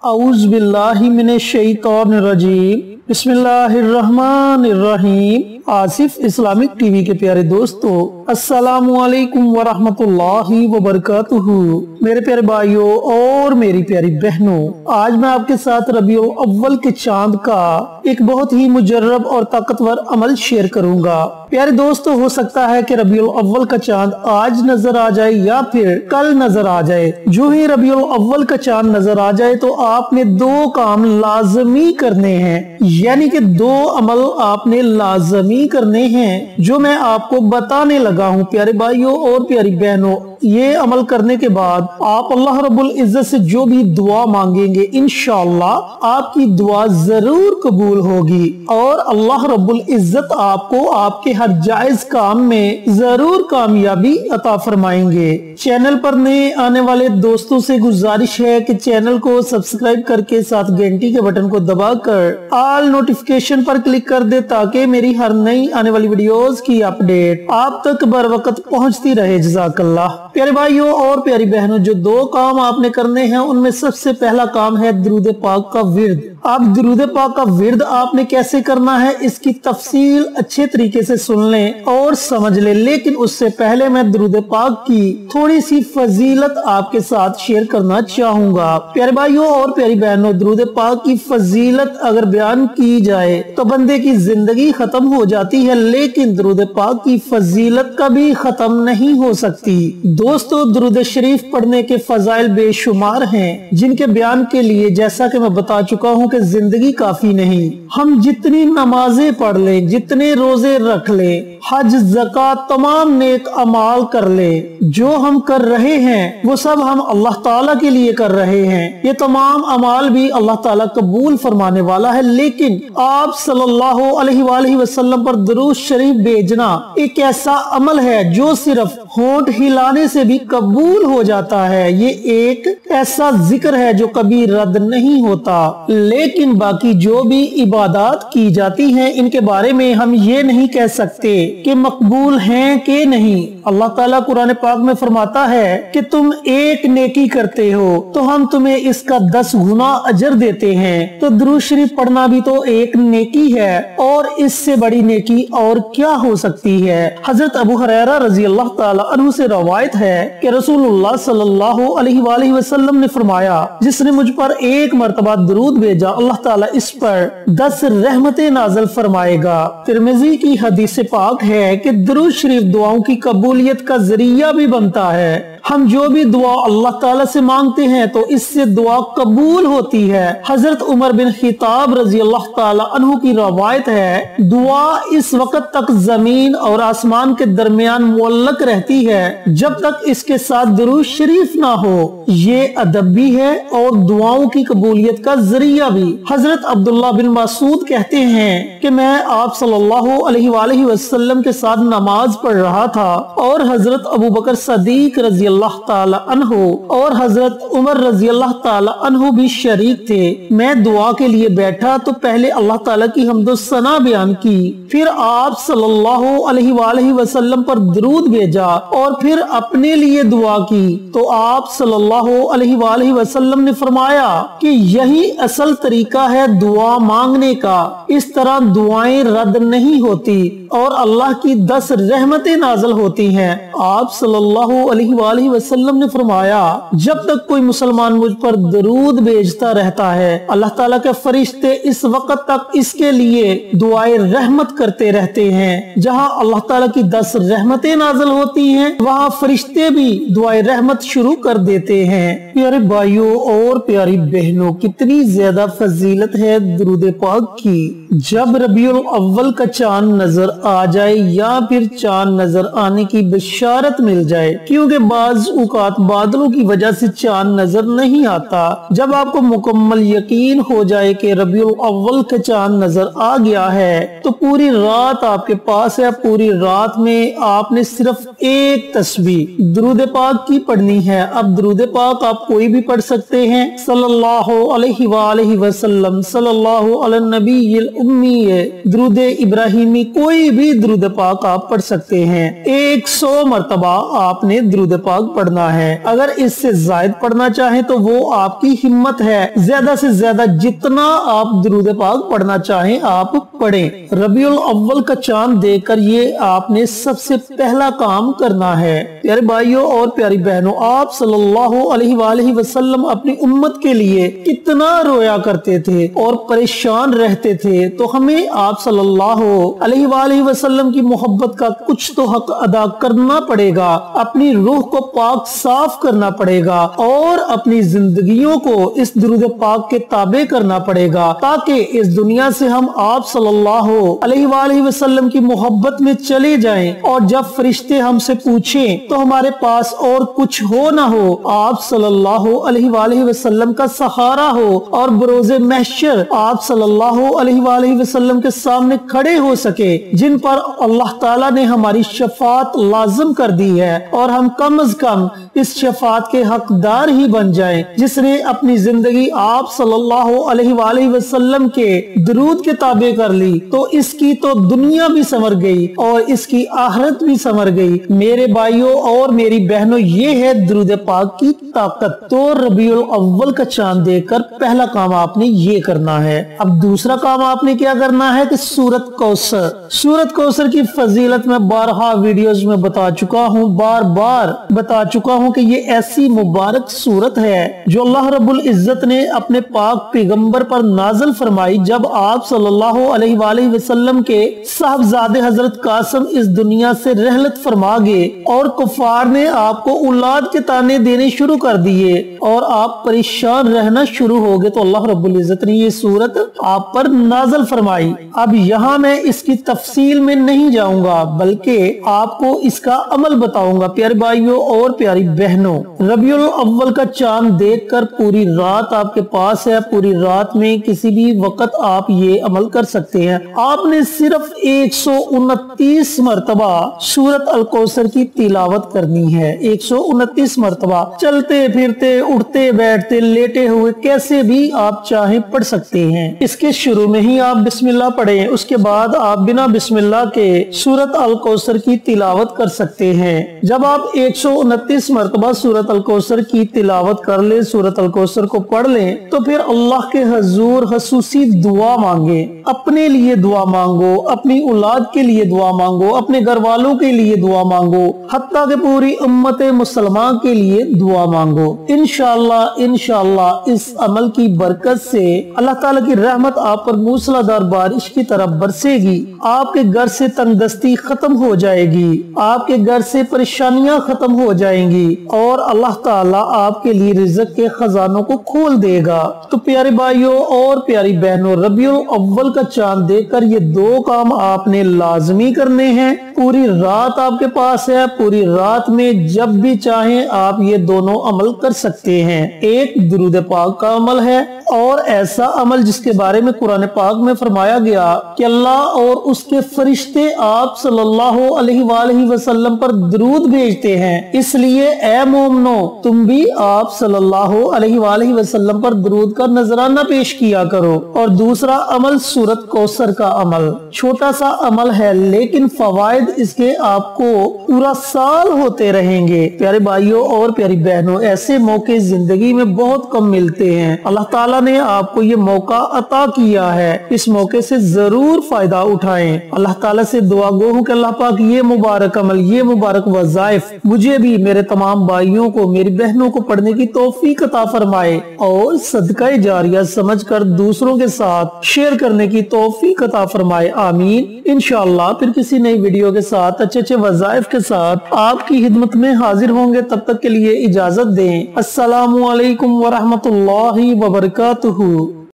औज़ु बिल्लाहि मिनश शैतानिर्रजीम बिस्मिल्लाहिर्रहमानिर्रहीम। Asif Islamic TV के प्यारे दोस्तों, अस्सलामु अलैकुम वरहमतुल्लाहि वबरकातुहू। मेरे प्यारे भाइयों और मेरी प्यारी बहनों, आज मैं आपके साथ रबीउल अव्वल के चांद का एक बहुत ही मुजर्रब और ताकतवर अमल शेयर करूंगा। प्यारे दोस्तों, हो सकता है कि रबीउल अव्वल का चांद आज नजर आ जाए या फिर कल नजर आ जाए। जो ही रबीउल अव्वल का चांद नजर आ जाए तो आपने दो काम लाजमी करने हैं, यानी कि दो अमल आपने लाजमी करने हैं जो मैं आपको बताने लगा हूँ। प्यारे भाइयों और प्यारी बहनों, ये अमल करने के बाद आप अल्लाह रब्बुल इज्जत से जो भी दुआ मांगेंगे इंशाअल्लाह आपकी दुआ जरूर कबूल होगी और अल्लाह रब्बुल इज्जत आपको आपके हर जायज काम में जरूर कामयाबी अता फरमाएंगे। चैनल पर नए आने वाले दोस्तों से गुजारिश है कि चैनल को सब्सक्राइब करके साथ घंटी के बटन को दबाकर ऑल नोटिफिकेशन पर क्लिक कर दे ताकि मेरी हर नई आने वाली वीडियोस की अपडेट आप तक बर वक्त पहुंचती रहे। जज़ाकल्लाह। प्यारे भाइयों और प्यारी बहनों, जो दो काम आपने करने हैं उनमें सबसे पहला काम है दुरूद पाक का विर्द। आप दुरूद पाक का विर्द आपने कैसे करना है इसकी तफसील अच्छे तरीके से सुन लें और समझ लें, लेकिन उससे पहले मैं दुरूद पाक की थोड़ी सी फजीलत आपके साथ शेयर करना चाहूंगा। प्यारे भाइयों और प्यारी बहनों, दुरूद पाक की फजीलत अगर बयान की जाए तो बंदे की जिंदगी खत्म हो जाती है, लेकिन दुरूद पाक की फजीलत कभी खत्म नहीं हो सकती। दोस्तों, दुरूद शरीफ पढ़ने के फजाइल बेशुमार हैं, जिनके बयान के लिए जैसा कि मैं बता चुका हूं कि जिंदगी काफी नहीं। हम जितनी नमाजें पढ़ लें, जितने रोजे रख लें, हज ज़कात तमाम नेक अमाल कर लें, जो हम कर रहे हैं वो सब हम अल्लाह ताला के लिए कर रहे हैं। ये तमाम अमाल भी अल्लाह ताला कबूल फरमाने वाला है, लेकिन आप सल्लल्लाहु अलैहि वसल्लम पर दुरूद शरीफ भेजना एक ऐसा अमल है जो सिर्फ होंठ हिलाने से भी कबूल हो जाता है। ये एक ऐसा जिक्र है जो कभी रद्द नहीं होता, लेकिन बाकी जो भी इबादत की जाती हैं इनके बारे में हम ये नहीं कह सकते कि मकबूल हैं कि नहीं। अल्लाह ताला कुरान पाक में फरमाता है कि तुम एक नेकी करते हो तो हम तुम्हें इसका 10 गुना अजर देते हैं। तो दुरूद शरीफ पढ़ना भी तो एक नेकी है और इससे बड़ी नेकी और क्या हो सकती है। हजरत अबू हुरैरा रजी अल्लाह ताला अन्हु से रवायत है कि रसूलुल्लाह सल्लल्लाहु अलैहि वसल्लम ने फरमाया, जिसने मुझ पर एक मर्तबा दुरूद भेजा अल्लाह ताला इस पर 10 रहमतें नाज़िल फरमाएगा। तिरमिज़ी की हदीस पाक है कि दुरूद शरीफ दुआओं की कबूलियत का जरिया भी बनता है। हम जो भी दुआ अल्लाह ताला से मांगते हैं तो इससे दुआ कबूल होती है। हजरत उमर बिन खिताब रजी अल्लाह ताला अन्हु की रवायत है, दुआ इस वक्त तक जमीन और आसमान के दरमियान मुअल्लक रहती है जब तक इसके साथ दुरूद शरीफ ना हो। ये अदब भी है और दुआओं की कबूलियत का जरिया भी। हजरत अब्दुल्लाह बिन मसूद कहते हैं कि मैं आप सल्लल्लाहु अलैहि वसल्लम के साथ नमाज पढ़ रहा था और हजरत अबू बकर सदीक रजी अल्लाह ताला अन्हु और हजरत उमर रजी अल्लाह ताला अन्हु भी शरीक थे। मैं दुआ के लिए बैठा तो पहले अल्लाह ताला की हम्दो सना बयान की, फिर आप सल्लल्लाहु अलैहि वसल्लम पर दुरूद भेजा और फिर अपने लिए दुआ की। तो आप सल्लल्लाहु अलैहि वसल्लम ने फरमाया कि यही असल तरीका है दुआ मांगने का। इस तरह दुआएं रद्द नहीं होती और अल्लाह की 10 रहमतें नाज़िल होती हैं। आप सल्लल्लाहु अलैहि वसल्लम ने फरमाया, जब तक कोई मुसलमान मुझ पर दरूद भेजता रहता है अल्लाह ताला के फरिश्ते इस वक्त तक इसके लिए दुआए रहमत करते रहते हैं। जहाँ अल्लाह ताला की 10 रहमतें नाज़िल होती हैं वहाँ फरिश्ते भी दुआए रहमत शुरू कर देते हैं। प्यारे भाइयों और प्यारी बहनों, कितनी ज्यादा फजीलत है दुरूद पाक की। जब रबीउल अव्वल का चांद नजर आ जाए या फिर चांद नजर आने की बशारत मिल जाए, क्योंकि बाज औक़ात बादलों की वजह से चांद नजर नहीं आता। जब आपको मुकम्मल यकीन हो जाए कि रबीउल अव्वल का चांद नजर आ गया है तो पूरी रात आपके पास है। पूरी रात में आपने सिर्फ एक तस्बीह दुरूद पाक की पढ़नी है। अब दुरूद पाक आप कोई भी पढ़ सकते हैं, सल्लल्लाहु अलैहि वसल्लम, सल्लल्लाहु अला नबीयिल उम्मी, दुरूद इब्राहिमी कोई कोई भी दुरूद पाक आप पढ़ सकते हैं। 100 मरतबा आपने दुरूद पाक पढ़ना है। अगर इससे जायद पढ़ना चाहें तो वो आपकी हिम्मत है, ज्यादा से ज्यादा जितना आप दुरूद पाक पढ़ना चाहें आप पढ़ें। रबीउल अव्वल का चांद देखकर ये आपने सबसे पहला काम करना है। प्यारे भाइयों और प्यारी बहनों, आप सल्लल्लाहु अलैहि वसल्लम अपनी उम्मत के लिए कितना रोया करते थे और परेशान रहते थे, तो हमें आप सल्लल्लाहु अलैहि वसल्लम की मोहब्बत का कुछ तो हक अदा करना पड़ेगा। अपनी रूह को पाक साफ करना पड़ेगा और अपनी जिंदगियों को इस दुरूद पाक के ताबे करना पड़ेगा, ताकि इस दुनिया से हम आप सल्लल्लाहु अलैहि वसल्लम की मोहब्बत में चले जाएं और जब फरिश्ते हमसे पूछें तो हमारे पास और कुछ हो ना हो, आप सल्लल्लाहु अलैहि वसल्लम का सहारा हो और बरोज़े महशर आप सल्लल्लाहु अलैहि वसल्लम के सामने खड़े हो सके, जिन पर अल्लाह ताला ने हमारी शफात लाजिम कर दी है, और हम कम अज कम इस शफात के हकदार ही बन जाएं, जिसने अपनी जिंदगी आप सल्लल्लाहु अलैहि वसल्लम के दुरूद के ताबे कर ली, तो इसकी तो दुनिया भी संवर गई और इसकी आखिरत भी संवर गई। मेरे भाइयों और मेरी बहनों, ये है दुरूद पाक की ताकत। तो रबीउल अव्वल का चांद देखकर पहला काम आपने ये करना है। अब दूसरा काम आपने क्या करना है कि सूरत कौसर की फजीलत में बारहा वीडियोस में बता चुका हूँ, बार बार बता चुका हूँ कि ये ऐसी मुबारक सूरत है जो अल्लाह रब्बुल इज्जत ने अपने पाक पैगंबर पर नाज़िल फरमाई जब आप सल्लल्लाहु अलैहि वसल्लम के साहबजादे हजरत कासिम इस दुनिया से रहलत फरमा गए और कुफार ने आपको औलाद के ताने देने शुरू कर दिए और आप परेशान रहना शुरू हो गए, तो अल्लाह रब्बुल इज्जत ने ये सूरत आप पर नाज़िल फरमाई। अब यहाँ मैं इसकी तफसील में नहीं जाऊंगा, बल्कि आपको इसका अमल बताऊंगा। प्यारे भाइयों और प्यारी बहनों, रबीउल अव्वल का चांद देखकर पूरी रात आपके पास है, पूरी रात में किसी भी वक्त आप ये अमल कर सकते हैं। आपने सिर्फ 129 मरतबा सूरत अल कौसर की तिलावत करनी है। 129 मरतबा, चलते फिरते उठते बैठते लेटे हुए कैसे भी आप चाहे पढ़ सकते हैं। इसके शुरू में ही आप बिस्मिल्लाह पढ़ें, उसके बाद आप बिना बिस्मिल्लाह के सूरत अल कौसर की तिलावत कर सकते हैं। जब आप 129 मरतबा सूरत अल कौसर की तिलावत कर ले, सूरत अल कौसर को पढ़ लें, तो फिर अल्लाह के हजूर खसूसी दुआ मांगे। अपने लिए दुआ मांगो, अपनी औलाद के लिए दुआ मांगो, अपने घर वालों के लिए दुआ मांगो, हत्ता के पूरी उम्मत मुसलमान के लिए दुआ मांगो। इंशाअल्लाह इस अमल की बरकत से अल्लाह ताला की रहमत आप पर मूसलाधार बारिश की तरफ बरसेगी। आपके घर से तंगदस्ती खत्म हो जाएगी, आपके घर से परेशानियां खत्म हो जाएंगी और अल्लाह ताला आपके लिए रिज़्क़ के खजानों को खोल देगा। तो प्यारे भाइयों और प्यारी बहनों, रबीउल अव्वल का चांद देखकर ये दो काम आपने लाजमी करने हैं। पूरी रात आपके पास है, पूरी रात में जब भी चाहें आप ये दोनों अमल कर सकते हैं। एक दुरूद पाक का अमल है और ऐसा अमल जिसके बारे में कुरान पाक में फरमाया गया कि अल्लाह और उसके फरिश्ते आप सल्लल्लाहु अलैहि वसल्लम पर दुरूद भेजते हैं, इसलिए ए मोमनो तुम भी आप सल्लल्लाहु अलैहि वसल्लम पर दुरूद का नजराना पेश किया करो। और दूसरा अमल सूरत कौसर का अमल, छोटा सा अमल है लेकिन फवायद इसके आपको पूरा साल होते रहेंगे। प्यारे भाइयों और प्यारी बहनों, ऐसे मौके जिंदगी में बहुत कम मिलते हैं। अल्लाह ताला ने आपको ये मौका अता किया है, इस मौके से जरूर फायदा उठाएं। अल्लाह ताला से दुआ गो हूं कि अल्लाह पाक ये मुबारक अमल, ये मुबारक वज़ाइफ मुझे भी मेरे तमाम भाइयों को, मेरी बहनों को पढ़ने की तौफीक अता फरमाए और सदका जारिया समझकर दूसरों के साथ शेयर करने की तौफीक अता फरमाए। आमीन। इंशाअल्लाह फिर किसी नई वीडियो के साथ अच्छे वज़ाइफ के साथ आपकी खिदमत में हाजिर होंगे। तब तक के लिए इजाजत दें। अस्सलामु अलैकुम व रहमतुल्लाहि व बरकातुहू।